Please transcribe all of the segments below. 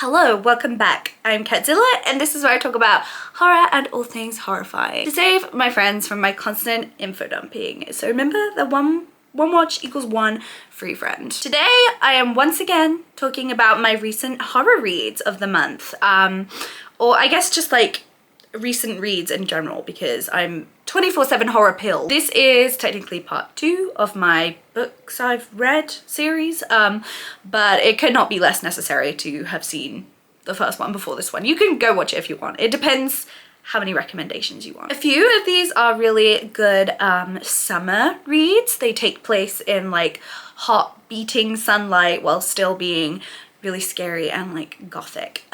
Hello, welcome back. I'm Catzilla and this is where I talk about horror and all things horrifying to save my friends from my constant info dumping. So remember that one watch equals one free friend. Today I am once again talking about my recent horror reads of the month, or I guess just like recent reads in general, because I'm 24/7 horror pill. This is technically part 2 of my books I've read series, but it could not be less necessary to have seen the first one before this one. You can go watch it if you want. It depends how many recommendations you want. A few of these are really good summer reads. They take place in like hot beating sunlight while still being really scary and like gothic.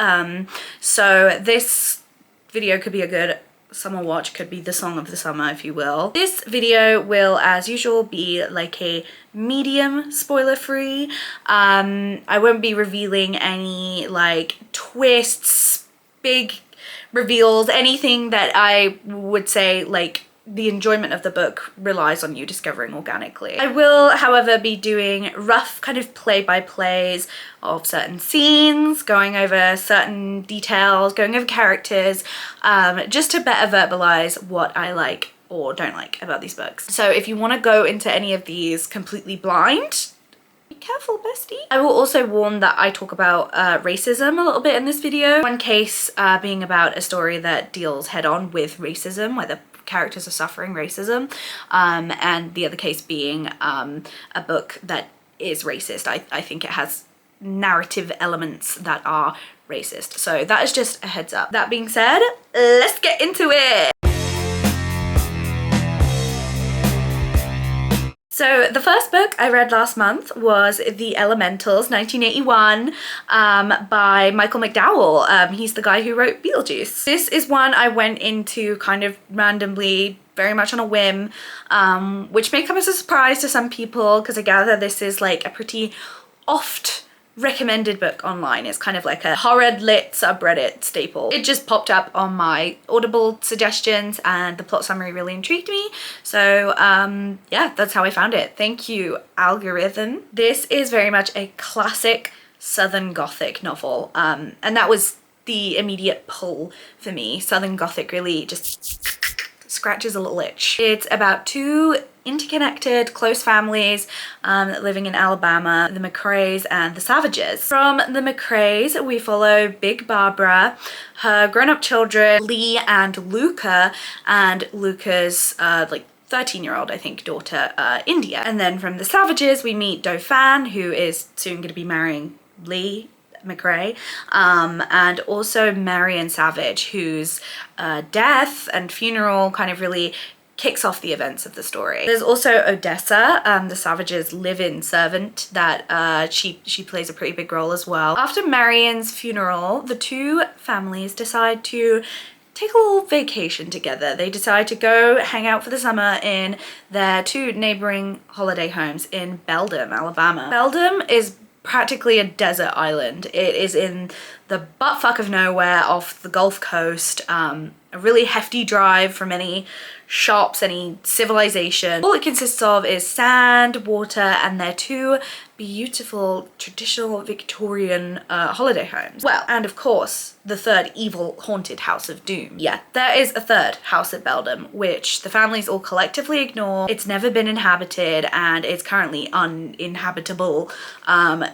So this video could be a good summer watch, could be the song of the summer, if you will. This video will, as usual, be like a medium spoiler free. I won't be revealing any like twists, big reveals, anything that I would say like the enjoyment of the book relies on you discovering organically. I will, however, be doing rough kind of play-by-plays of certain scenes, going over certain details, going over characters, just to better verbalize what I like or don't like about these books. So if you want to go into any of these completely blind, be careful, bestie. I will also warn that I talk about racism a little bit in this video. One case being about a story that deals head-on with racism, where the characters are suffering racism, and the other case being a book that is racist. I think it has narrative elements that are racist. So that is just a heads up. That being said, let's get into it. So the first book I read last month was The Elementals, 1981, by Michael McDowell. He's the guy who wrote Beetlejuice. This is one I went into kind of randomly, very much on a whim, which may come as a surprise to some people because I gather this is like a pretty oft recommended book online. It's kind of like a horror lit subreddit staple. It just popped up on my Audible suggestions and the plot summary really intrigued me. So yeah, that's how I found it. Thank you, algorithm. This is very much a classic Southern Gothic novel, and that was the immediate pull for me. Southern Gothic really just scratches a little itch. It's about two interconnected close families living in Alabama, the McCraes and the Savages. From the McCraes we follow Big Barbara, her grown-up children Lee and Luca, and Luca's like 13-year-old, I think, daughter India. And then from the Savages we meet Dauphin, who is soon going to be marrying Lee McCrae, and also Marion Savage, whose death and funeral kind of really kicks off the events of the story. There's also Odessa, the Savage's live-in servant, that she plays a pretty big role as well. After Marion's funeral, the two families decide to take a little vacation together. They decide to go hang out for the summer in their two neighboring holiday homes in Belldam, Alabama. Belldam is practically a desert island. It is in the buttfuck of nowhere off the Gulf Coast, a really hefty drive from any shops, any civilization. All it consists of is sand, water, and their two beautiful traditional Victorian holiday homes. Well, and of course, the third evil haunted house of doom. Yeah, there is a third house at Belldam, which the families all collectively ignore. It's never been inhabited and it's currently uninhabitable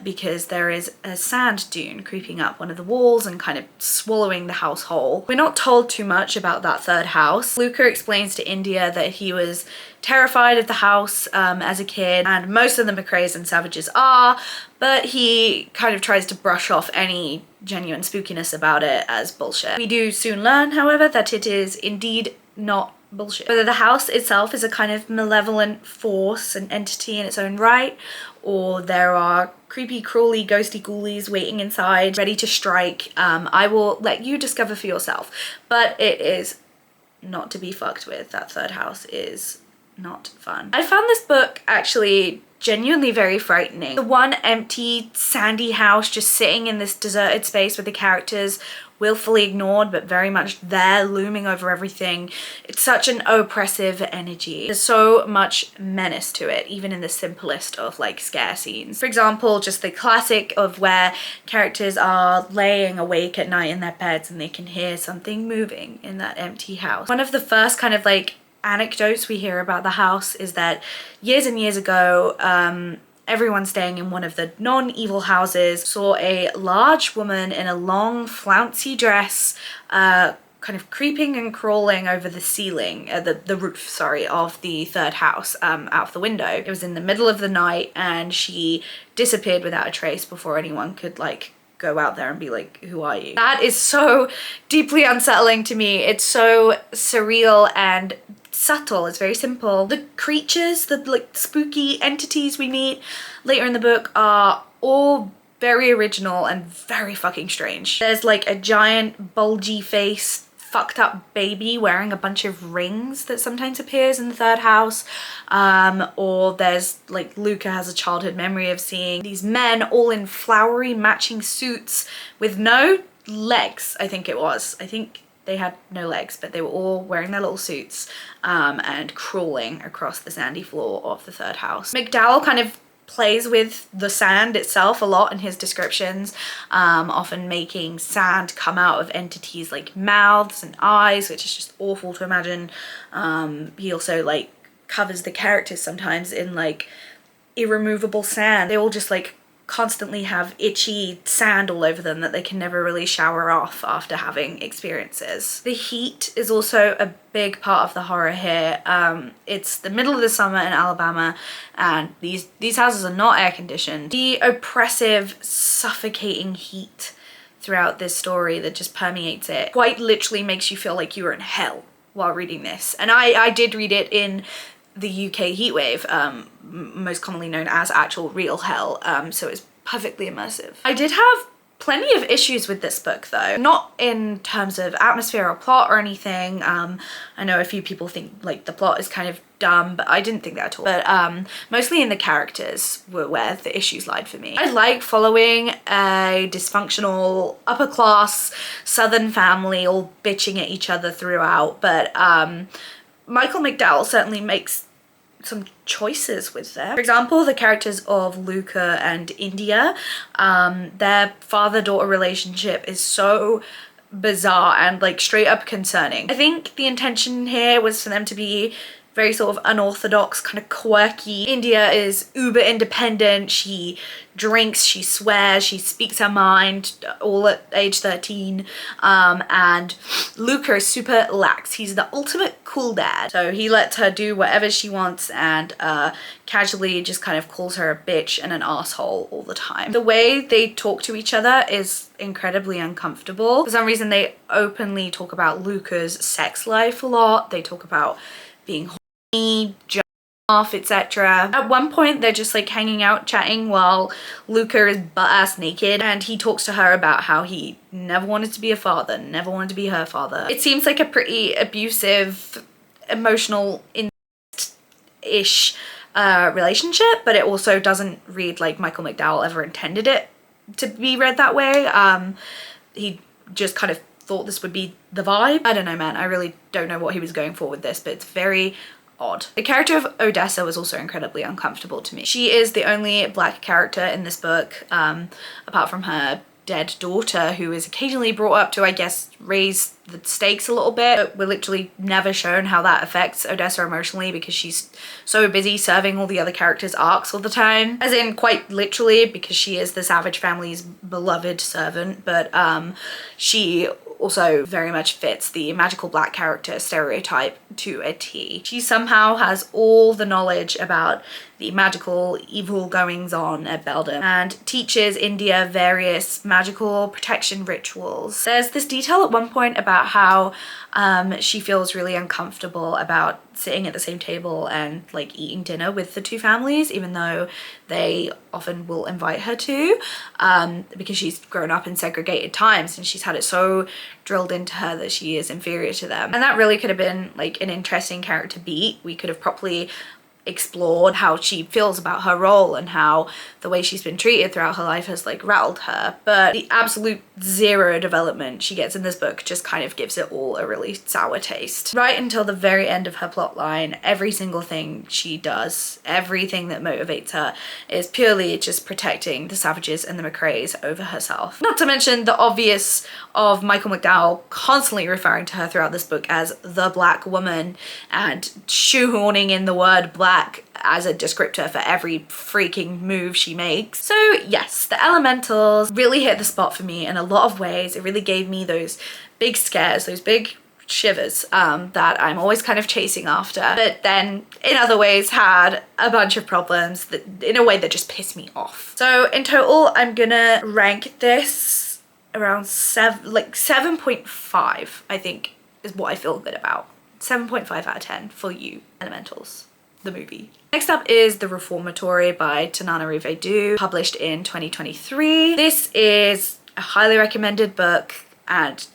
because there is a sand dune creeping up one of the walls and kind of swallowing the house whole. We're not told too much about that third house. Luca explains to India that he was terrified of the house as a kid, and most of the McCraes and Savages are, but he kind of tries to brush off any genuine spookiness about it as bullshit. We do soon learn, however, that it is indeed not bullshit. Whether the house itself is a kind of malevolent force, an entity in its own right, or there are creepy, crawly, ghosty ghoulies waiting inside, ready to strike, I will let you discover for yourself. But it is not to be fucked with. That third house is not fun. I found this book actually genuinely very frightening. The one empty sandy house just sitting in this deserted space with the characters willfully ignored but very much there looming over everything. It's such an oppressive energy. There's so much menace to it, even in the simplest of like scare scenes. For example, just the classic of where characters are laying awake at night in their beds and they can hear something moving in that empty house. One of the first kind of like anecdotes we hear about the house is that years and years ago, everyone staying in one of the non-evil houses saw a large woman in a long flouncy dress kind of creeping and crawling over the ceiling, the roof, sorry, of the third house out of the window. It was in the middle of the night and she disappeared without a trace before anyone could like go out there and be like, who are you? That is so deeply unsettling to me. It's so surreal and subtle. It's very simple. The creatures, the like spooky entities we meet later in the book are all very original and very fucking strange. There's like a giant bulgy face fucked up baby wearing a bunch of rings that sometimes appears in the third house, or there's like Luca has a childhood memory of seeing these men all in flowery matching suits with no legs. I think they had no legs, but they were all wearing their little suits and crawling across the sandy floor of the third house. McDowell kind of plays with the sand itself a lot in his descriptions, often making sand come out of entities like mouths and eyes, which is just awful to imagine. He also like covers the characters sometimes in like irremovable sand. They all just like constantly have itchy sand all over them that they can never really shower off after having experiences. The heat is also a big part of the horror here. It's the middle of the summer in Alabama and these houses are not air conditioned. The oppressive, suffocating heat throughout this story that just permeates it quite literally makes you feel like you were in hell while reading this. And I did read it in the UK heatwave, most commonly known as actual real hell, so it's perfectly immersive. I did have plenty of issues with this book though, not in terms of atmosphere or plot or anything. I know a few people think like the plot is kind of dumb, but I didn't think that at all. But mostly in the characters were where the issues lied for me. I like following a dysfunctional upper class southern family all bitching at each other throughout, but Michael McDowell certainly makes some choices with them. For example, the characters of Luca and India, their father-daughter relationship is so bizarre and like straight up concerning. I think the intention here was for them to be very sort of unorthodox, kind of quirky. India is uber independent. She drinks, she swears, she speaks her mind, all at age 13. And Luca is super lax. He's the ultimate cool dad. So he lets her do whatever she wants and casually just kind of calls her a bitch and an asshole all the time. The way they talk to each other is incredibly uncomfortable. For some reason, they openly talk about Luca's sex life a lot. They talk about being horny, off, etc. At one point they're just like hanging out chatting while Luca is butt-ass naked and he talks to her about how he never wanted to be a father, never wanted to be her father. It seems like a pretty abusive, emotional, ish relationship, but it also doesn't read like Michael McDowell ever intended it to be read that way. He just kind of thought this would be the vibe. I don't know, man. I really don't know what he was going for with this, but it's very odd. The character of Odessa was also incredibly uncomfortable to me. She is the only black character in this book, apart from her dead daughter, who is occasionally brought up to, I guess, raise the stakes a little bit. But we're literally never shown how that affects Odessa emotionally because she's so busy serving all the other characters' arcs all the time. As in quite literally, because she is the Savage family's beloved servant, but she also very much fits the magical black character stereotype to a T. She somehow has all the knowledge about the magical evil goings on at Beldam and teaches India various magical protection rituals. There's this detail at one point about how she feels really uncomfortable about sitting at the same table and like eating dinner with the two families, even though they often will invite her to, because she's grown up in segregated times and she's had it so drilled into her that she is inferior to them. And that really could have been like an interesting character beat. We could have properly explored how she feels about her role and how the way she's been treated throughout her life has like rattled her. But the absolute zero development she gets in this book just kind of gives it all a really sour taste. Right until the very end of her plot line, every single thing she does, everything that motivates her is purely just protecting the Savages and the McCraes over herself. Not to mention the obvious of Michael McDowell constantly referring to her throughout this book as the black woman and shoehorning in the word black as a descriptor for every freaking move she makes. So yes, the Elementals really hit the spot for me in a lot of ways. It really gave me those big scares, those big shivers that I'm always kind of chasing after, but then in other ways had a bunch of problems that in a way that just pissed me off. So in total, I'm gonna rank this around 7.5, I think is what I feel good about. 7.5 out of 10 for you, Elementals, the movie. Next up is The Reformatory by Tananarive Due, published in 2023. This is a highly recommended book and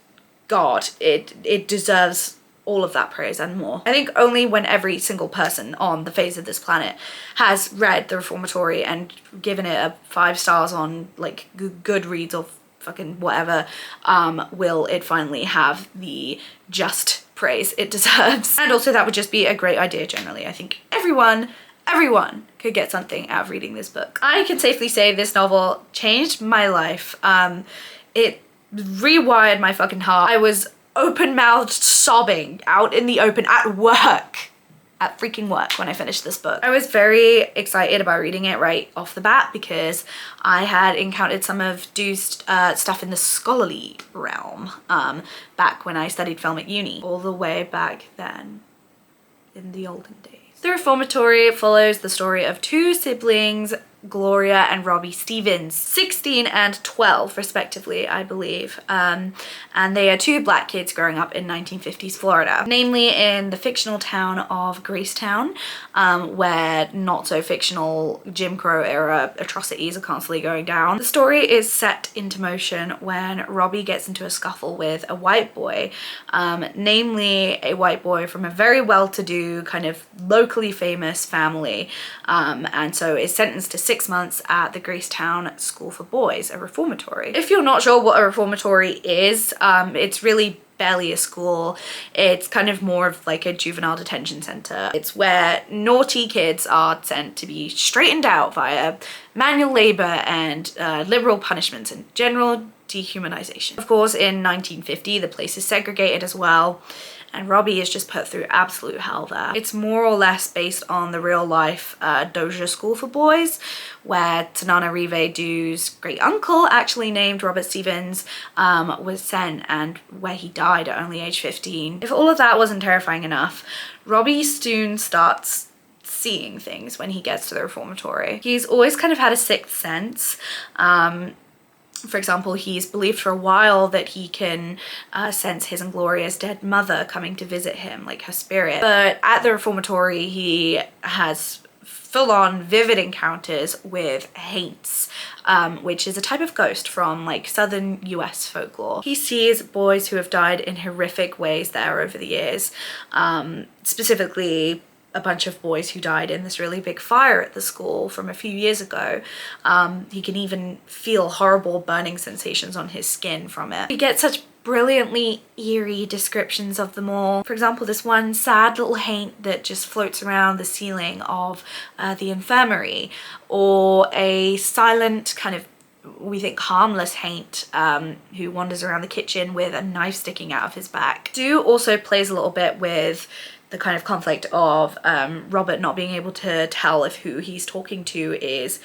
God, it deserves all of that praise and more. I think only when every single person on the face of this planet has read The Reformatory and given it a 5 stars on like Goodreads or fucking whatever, will it finally have the just praise it deserves. And also that would just be a great idea generally. I think everyone could get something out of reading this book. I can safely say this novel changed my life. It rewired my fucking heart. I was open-mouthed sobbing out in the open at work. At freaking work when I finished this book. I was very excited about reading it right off the bat because I had encountered some of Due's stuff in the scholarly realm back when I studied film at uni, all the way back then in the olden days. The Reformatory follows the story of two siblings, Gloria and Robbie Stevens, 16 and 12 respectively, I believe. And they are two black kids growing up in 1950s Florida, namely in the fictional town of Gracetown, where not so fictional Jim Crow era atrocities are constantly going down. The story is set into motion when Robbie gets into a scuffle with a white boy, namely a white boy from a very well-to-do kind of locally famous family, and so is sentenced to 6 months at the Gracetown School for Boys, a reformatory. If you're not sure what a reformatory is, it's really barely a school. It's kind of more of like a juvenile detention center. It's where naughty kids are sent to be straightened out via manual labor and liberal punishments and general dehumanization. Of course, in 1950, the place is segregated as well, and Robbie is just put through absolute hell there. It's more or less based on the real life Doja School for Boys, where Tananarive Due's great uncle, actually named Robert Stevens, was sent, and where he died at only age 15. If all of that wasn't terrifying enough, Robbie soon starts seeing things when he gets to the reformatory. He's always kind of had a sixth sense. For example, he's believed for a while that he can sense his and Gloria's dead mother coming to visit him, like her spirit. But at the reformatory, he has full-on vivid encounters with haints, which is a type of ghost from like southern US folklore. He sees boys who have died in horrific ways there over the years, specifically a bunch of boys who died in this really big fire at the school from a few years ago. He can even feel horrible burning sensations on his skin from it. He gets such brilliantly eerie descriptions of them all. For example, this one sad little haint that just floats around the ceiling of the infirmary, or a silent kind of, we think, harmless haint who wanders around the kitchen with a knife sticking out of his back. Due also plays a little bit with the kind of conflict of Robert not being able to tell if who he's talking to is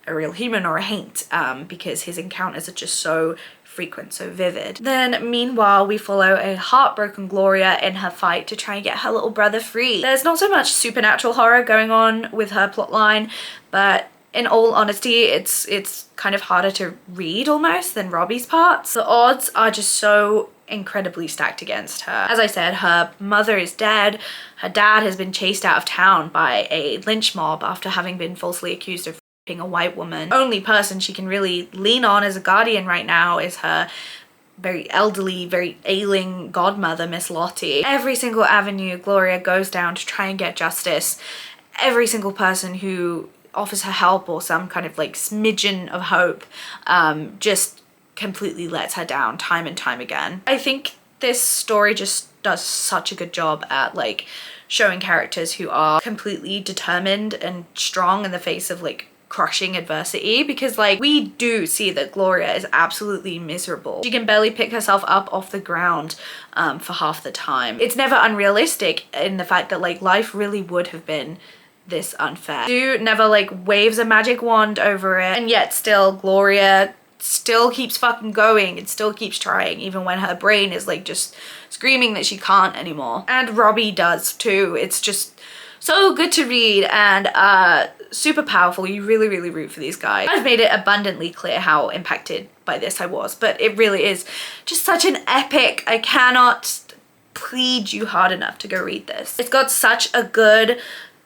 a real human or a haint, because his encounters are just so frequent, so vivid. Then meanwhile, we follow a heartbroken Gloria in her fight to try and get her little brother free. There's not so much supernatural horror going on with her plotline, but in all honesty, it's kind of harder to read almost than Robbie's parts. The odds are just so incredibly stacked against her. As I said, her mother is dead. Her dad has been chased out of town by a lynch mob after having been falsely accused of raping a white woman. Only person she can really lean on as a guardian right now is her very elderly, very ailing godmother, Miss Lottie. Every single avenue Gloria goes down to try and get justice. Every single person who offers her help or some kind of like smidgen of hope just completely lets her down time and time again. I think this story just does such a good job at like showing characters who are completely determined and strong in the face of like crushing adversity, because like we do see that Gloria is absolutely miserable. She can barely pick herself up off the ground for half the time. It's never unrealistic in the fact that like life really would have been this unfair. Sue never like waves a magic wand over it, and yet still Gloria still keeps fucking going and still keeps trying even when her brain is like just screaming that she can't anymore. And Robbie does too. It's just so good to read and super powerful. You really root for these guys. I've made it abundantly clear how impacted by this I was, but it really is just such an epic. I cannot plead you hard enough to go read this. It's got such a good,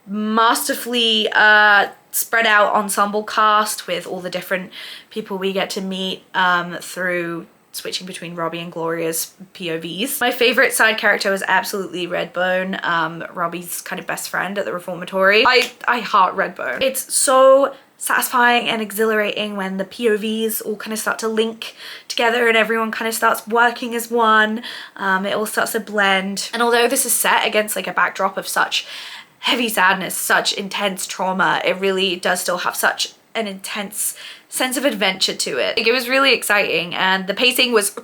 masterfully spread out ensemble cast with all the different people we get to meet through switching between Robbie and Gloria's POVs. My favorite side character was absolutely Redbone, Robbie's kind of best friend at the Reformatory. I heart Redbone. It's so satisfying and exhilarating when the POVs all kind of start to link together and everyone kind of starts working as one. It all starts to blend. And although this is set against like a backdrop of such heavy sadness, such intense trauma, it really does still have such an intense sense of adventure to it. Like, it was really exciting, and the pacing was...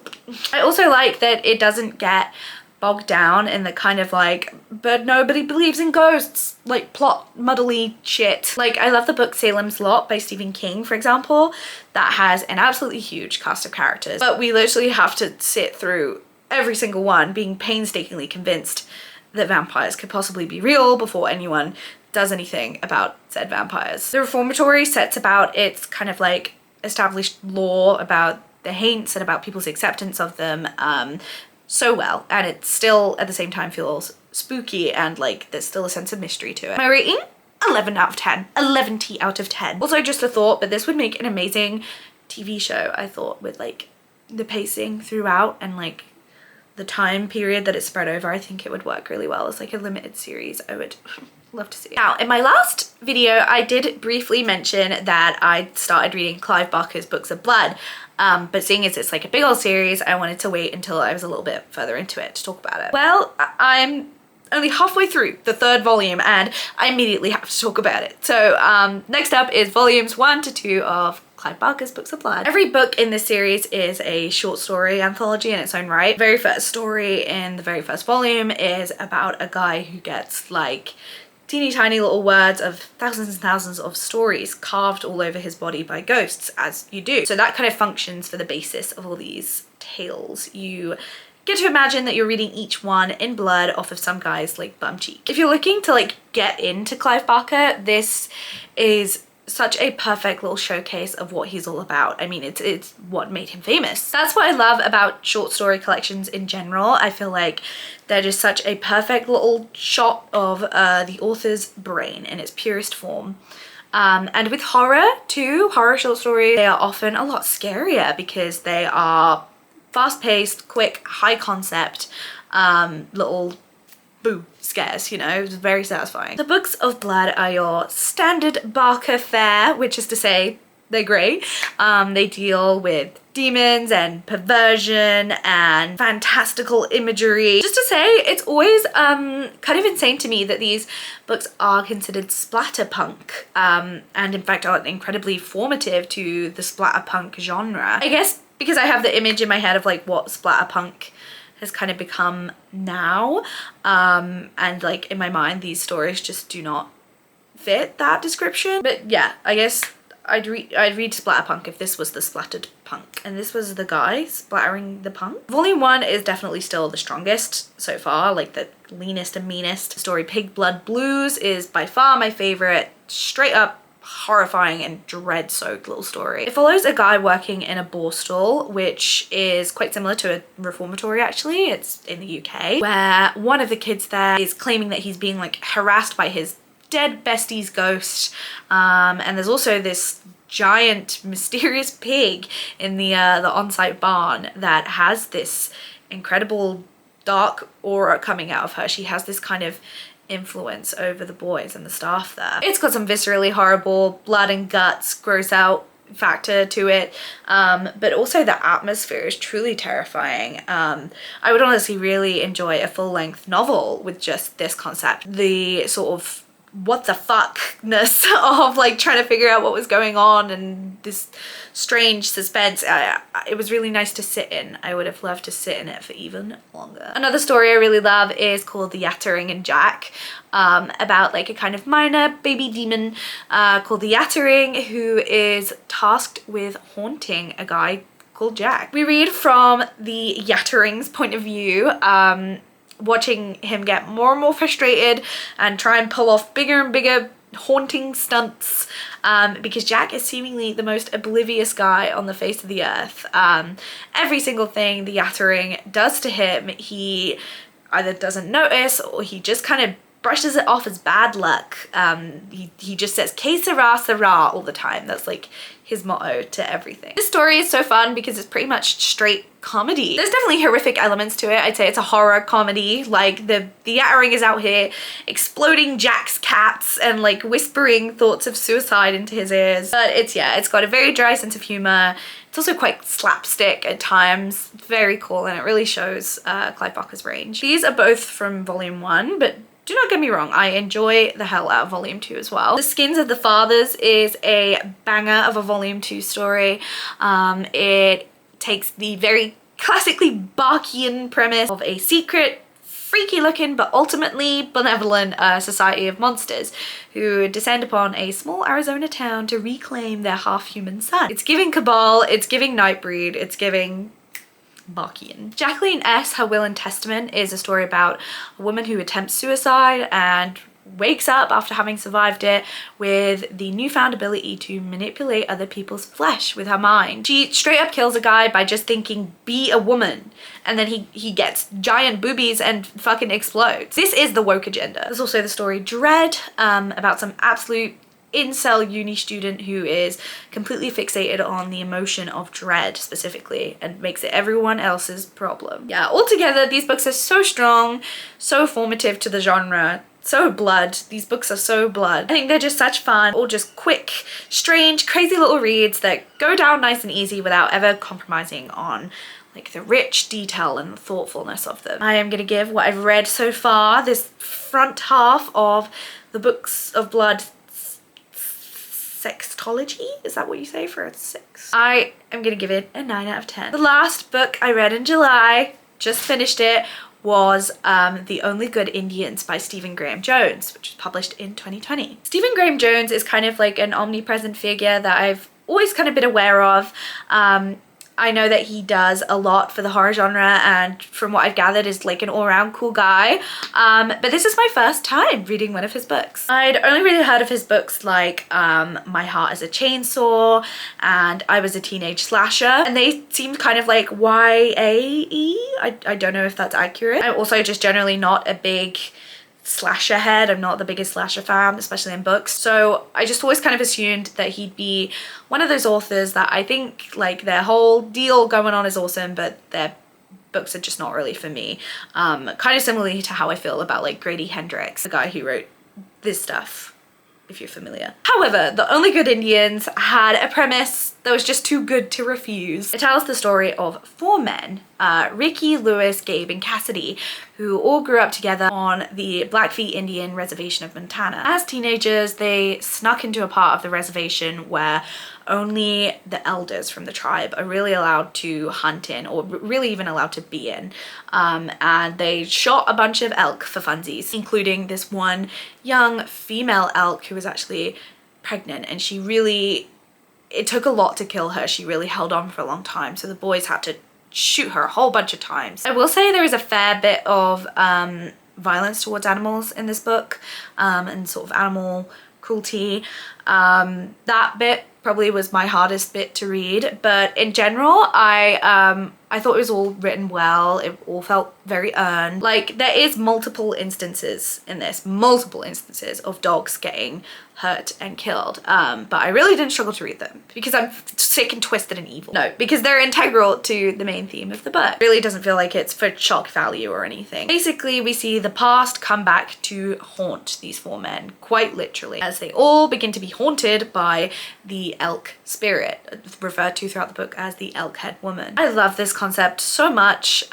I also like that it doesn't get bogged down in the kind of like, but nobody believes in ghosts, like plot muddly shit. Like, I love the book Salem's Lot by Stephen King, for example, that has an absolutely huge cast of characters, but we literally have to sit through every single one being painstakingly convinced that vampires could possibly be real before anyone does anything about said vampires. The Reformatory sets about its kind of like established lore about the Haints and about people's acceptance of them so well, and it still at the same time feels spooky and like there's still a sense of mystery to it. My rating? 11 out of 10. 11 out of 10. Also just a thought, but this would make an amazing TV show, I thought, with like the pacing throughout and like the time period that it's spread over. I think it would work really well as like a limited series. I would love to see. Now, in my last video, I did briefly mention that I started reading Clive Barker's Books of Blood, but seeing as it's like a big old series, I wanted to wait until I was a little bit further into it to talk about it. Well, I'm only halfway through the 3rd volume and I immediately have to talk about it. So next up is volumes 1 to 2 of Clive Barker's Books of Blood. Every book in this series is a short story anthology in its own right. The very first story in the very first volume is about a guy who gets like teeny tiny little words of thousands and thousands of stories carved all over his body by ghosts, as you do. So that kind of functions for the basis of all these tales. You get to imagine that you're reading each one in blood off of some guy's like bum cheek. If you're looking to like get into Clive Barker, this is such a perfect little showcase of what he's all about. I mean, it's what made him famous. That's what I love about short story collections in general. I feel like they're just such a perfect little shot of the author's brain in its purest form. And with horror too, horror short stories, they are often a lot scarier because they are fast-paced, quick, high concept, little boo scares, you know. It's very satisfying. The Books of Blood are your standard Barker fare, which is to say they're great. They deal with demons and perversion and fantastical imagery. Just to say, it's always kind of insane to me that these books are considered splatterpunk, and in fact are incredibly formative to the splatterpunk genre. I guess because I have the image in my head of like what splatterpunk has kind of become now, and like in my mind these stories just do not fit that description. But yeah, I guess I'd read splatterpunk if this was the splattered punk and this was the guy splattering the punk. Volume 1 is definitely still the strongest so far, like the leanest and meanest. The story Pig Blood Blues is by far my favorite. Straight up horrifying and dread-soaked little story. It follows a guy working in a borstal, which is quite similar to a reformatory actually. It's in the UK, where one of the kids there is claiming that he's being like harassed by his dead bestie's ghost, and there's also this giant mysterious pig in the on-site barn that has this incredible dark aura coming out of her. She has this kind of influence over the boys and the staff there. It's got some viscerally horrible blood and guts, gross out factor to it, but also the atmosphere is truly terrifying. I would honestly really enjoy a full-length novel with just this concept. The sort of what the fuckness of like trying to figure out what was going on and this strange suspense. It was really nice to sit in. I would have loved to sit in it for even longer. Another story I really love is called The Yattering and Jack, about like a kind of minor baby demon called the Yattering, who is tasked with haunting a guy called Jack. We read from the Yattering's point of view, watching him get more and more frustrated and try and pull off bigger and bigger haunting stunts, because Jack is seemingly the most oblivious guy on the face of the earth. Every single thing the Yattering does to him, he either doesn't notice or he just kind of brushes it off as bad luck. He just says "Que sera, sera" all the time. That's like his motto to everything. This story is so fun because it's pretty much straight comedy. There's definitely horrific elements to it. I'd say it's a horror comedy. Like the Yattering is out here exploding Jack's cats and like whispering thoughts of suicide into his ears. But it's got a very dry sense of humor. It's also quite slapstick at times. Very cool, and it really shows Clive Barker's range. These are both from volume 1, but do not get me wrong, I enjoy the hell out of volume 2 as well. The Skins of the Fathers is a banger of a volume 2 story. It takes the very classically Barkian premise of a secret, freaky looking but ultimately benevolent society of monsters who descend upon a small Arizona town to reclaim their half-human son. It's giving Cabal, it's giving Nightbreed, it's giving Barkian. Jacqueline S. Her Will and Testament is a story about a woman who attempts suicide and wakes up after having survived it with the newfound ability to manipulate other people's flesh with her mind. She straight up kills a guy by just thinking, "Be a woman," and then he gets giant boobies and fucking explodes. This is the woke agenda. There's also the story Dread, about some absolute incel uni student who is completely fixated on the emotion of dread specifically and makes it everyone else's problem. Yeah, altogether these books are so strong, so formative to the genre, so blood. These books are so blood. I think they're just such fun, all just quick, strange, crazy little reads that go down nice and easy without ever compromising on like the rich detail and thoughtfulness of them. I am gonna give what I've read so far, this front half of the Books of Blood sextology, is that what you say for a 6? I am gonna give it a 9 out of 10. The last book I read in July, just finished it, was The Only Good Indians by Stephen Graham Jones, which was published in 2020. Stephen Graham Jones is kind of like an omnipresent figure that I've always kind of been aware of. I know that he does a lot for the horror genre, and from what I've gathered is like an all-around cool guy. But this is my first time reading one of his books. I'd only really heard of his books like My Heart is a Chainsaw and I Was a Teenage Slasher, and they seemed kind of like YAE. I don't know if that's accurate. I'm also just generally not a big slasher head. I'm not the biggest slasher fan, especially in books. So I just always kind of assumed that he'd be one of those authors that I think like their whole deal going on is awesome, but their books are just not really for me. Kind of similarly to how I feel about like Grady Hendrix, the guy who wrote this stuff, if you're familiar. However, The Only Good Indians had a premise that was just too good to refuse. It tells the story of 4 men, Ricky, Lewis, Gabe, and Cassidy, who all grew up together on the Blackfeet Indian reservation of Montana. As teenagers, they snuck into a part of the reservation where only the elders from the tribe are really allowed to hunt in, or really even allowed to be in. And they shot a bunch of elk for funsies, including this one young female elk who was actually pregnant, and she really, it took a lot to kill her. She really held on for a long time, so the boys had to shoot her a whole bunch of times. I will say there is a fair bit of violence towards animals in this book, and sort of animal cruelty. That bit probably was my hardest bit to read, but in general I thought it was all written well. It all felt very earned. Like, there is multiple instances in this, multiple instances of dogs getting hurt and killed, but I really didn't struggle to read them because I'm sick and twisted and evil. No, because they're integral to the main theme of the book. It really doesn't feel like it's for shock value or anything. Basically, we see the past come back to haunt these four men, quite literally, as they all begin to be haunted by the elk spirit, referred to throughout the book as the elk head woman. I love this concept so much.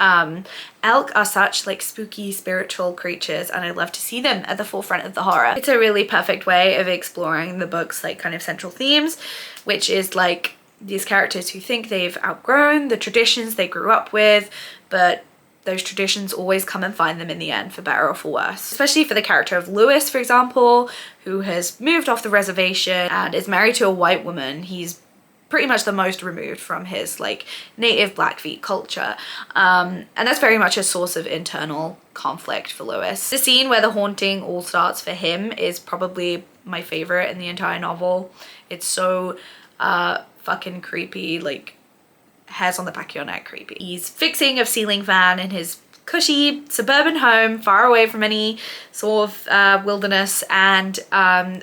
Elk are such like spooky spiritual creatures, and I love to see them at the forefront of the horror. It's a really perfect way of exploring the book's like kind of central themes, which is like these characters who think they've outgrown the traditions they grew up with, but those traditions always come and find them in the end, for better or for worse. Especially for the character of Lewis, for example, who has moved off the reservation and is married to a white woman. He's pretty much the most removed from his like native Blackfeet culture, and that's very much a source of internal conflict for Lewis. The scene where the haunting all starts for him is probably my favorite in the entire novel. It's so fucking creepy, like hairs on the back of your neck creepy. He's fixing a ceiling fan in his cushy suburban home far away from any sort of wilderness, and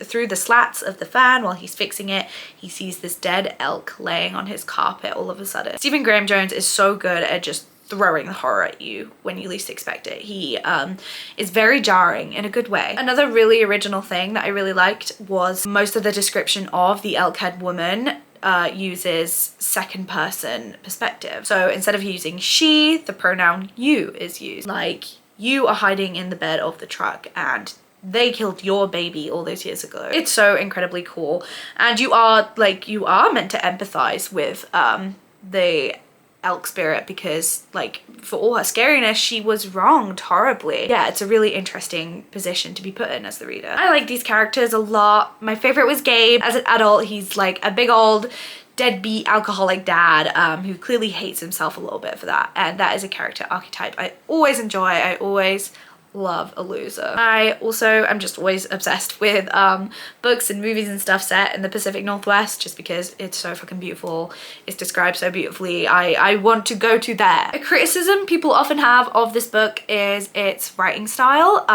through the slats of the fan while he's fixing it, he sees this dead elk laying on his carpet all of a sudden. Stephen Graham Jones is so good at just throwing the horror at you when you least expect it. He is very jarring in a good way. Another really original thing that I really liked was most of the description of the elk head woman uses second person perspective. So instead of using she, the pronoun you is used. Like, you are hiding in the bed of the truck and they killed your baby all those years ago. It's so incredibly cool, and you are meant to empathize with the elk spirit, because like for all her scariness, she was wronged horribly. Yeah, it's a really interesting position to be put in as the reader. I like these characters a lot. My favorite was Gabe. As an adult, he's like a big old deadbeat alcoholic dad who clearly hates himself a little bit for that, and that is a character archetype I always enjoy. I always love a loser. I also am just always obsessed with books and movies and stuff set in the Pacific Northwest, just because it's so fucking beautiful. It's described so beautifully. I want to go to there. A criticism people often have of this book is its writing style.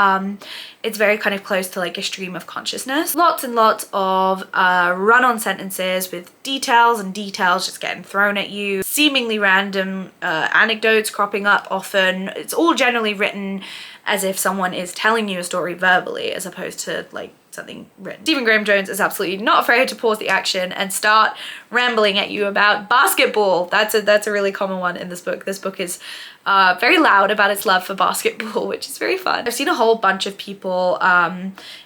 It's very kind of close to like a stream of consciousness. Lots and lots of run-on sentences with details and details just getting thrown at you. Seemingly random anecdotes cropping up often. It's all generally written as if someone is telling you a story verbally, as opposed to like something written. Stephen Graham Jones is absolutely not afraid to pause the action and start rambling at you about basketball. That's a really common one in this book. This book is very loud about its love for basketball, which is very fun. I've seen a whole bunch of people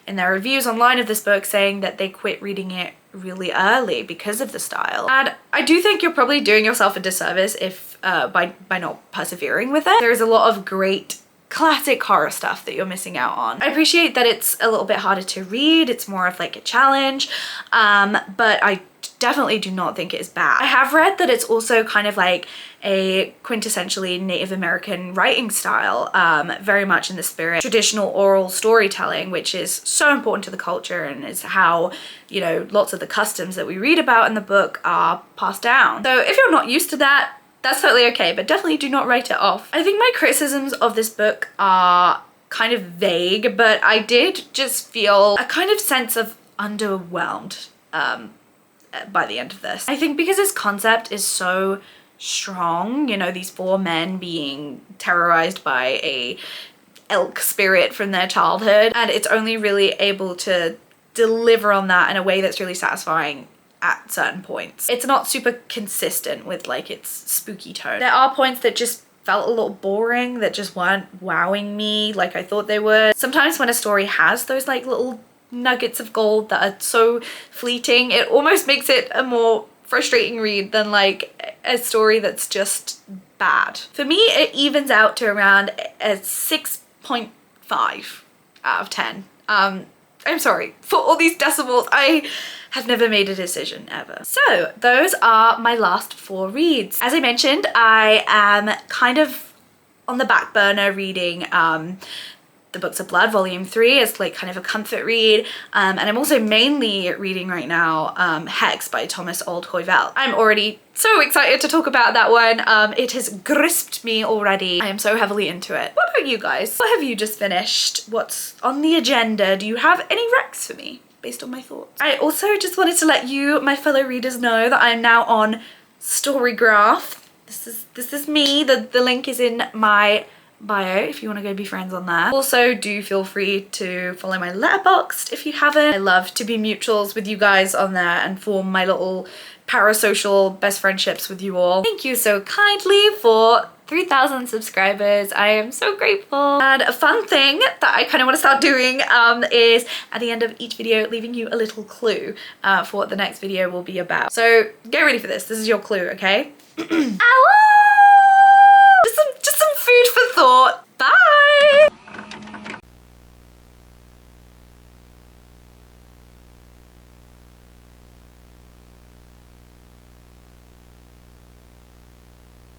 in their reviews online of this book saying that they quit reading it really early because of the style. And I do think you're probably doing yourself a disservice if by not persevering with it. There's a lot of great classic horror stuff that you're missing out on. I appreciate that it's a little bit harder to read. It's more of like a challenge, but I definitely do not think it is bad. I have read that it's also kind of like a quintessentially Native American writing style, very much in the spirit of traditional oral storytelling, which is so important to the culture and is how, you know, lots of the customs that we read about in the book are passed down. So if you're not used to that, that's totally okay, but definitely do not write it off. I think my criticisms of this book are kind of vague, but I did just feel a kind of sense of underwhelmed by the end of this. I think because this concept is so strong, you know, these four men being terrorized by a elk spirit from their childhood, and it's only really able to deliver on that in a way that's really satisfying at certain points. It's not super consistent with like its spooky tone. There are points that just felt a little boring, that just weren't wowing me like I thought they would. Sometimes when a story has those like little nuggets of gold that are so fleeting, it almost makes it a more frustrating read than like a story that's just bad. For me, it evens out to around a 6.5 out of 10. I'm sorry for all these decimals. I have never made a decision ever. So those are my last 4 reads. As I mentioned, I am kind of on the back burner reading The Books of Blood Volume 3 is like kind of a comfort read, and I'm also mainly reading right now Hex by Thomas Oldhoyvel. I'm already so excited to talk about that one. It has gripped me already. I am so heavily into it. What about you guys? What have you just finished? What's on the agenda? Do you have any recs for me based on my thoughts? I also just wanted to let you, my fellow readers, know that I'm now on Storygraph. This is me. The link is in my bio if you want to go be friends on there. Also, do feel free to follow my Letterboxd if you haven't. I love to be mutuals with you guys on there and form my little parasocial best friendships with you all. Thank you so kindly for 3,000 subscribers. I am so grateful. And a fun thing that I kind of want to start doing is at the end of each video leaving you a little clue for what the next video will be about. So get ready for this. This is your clue, okay? Ow!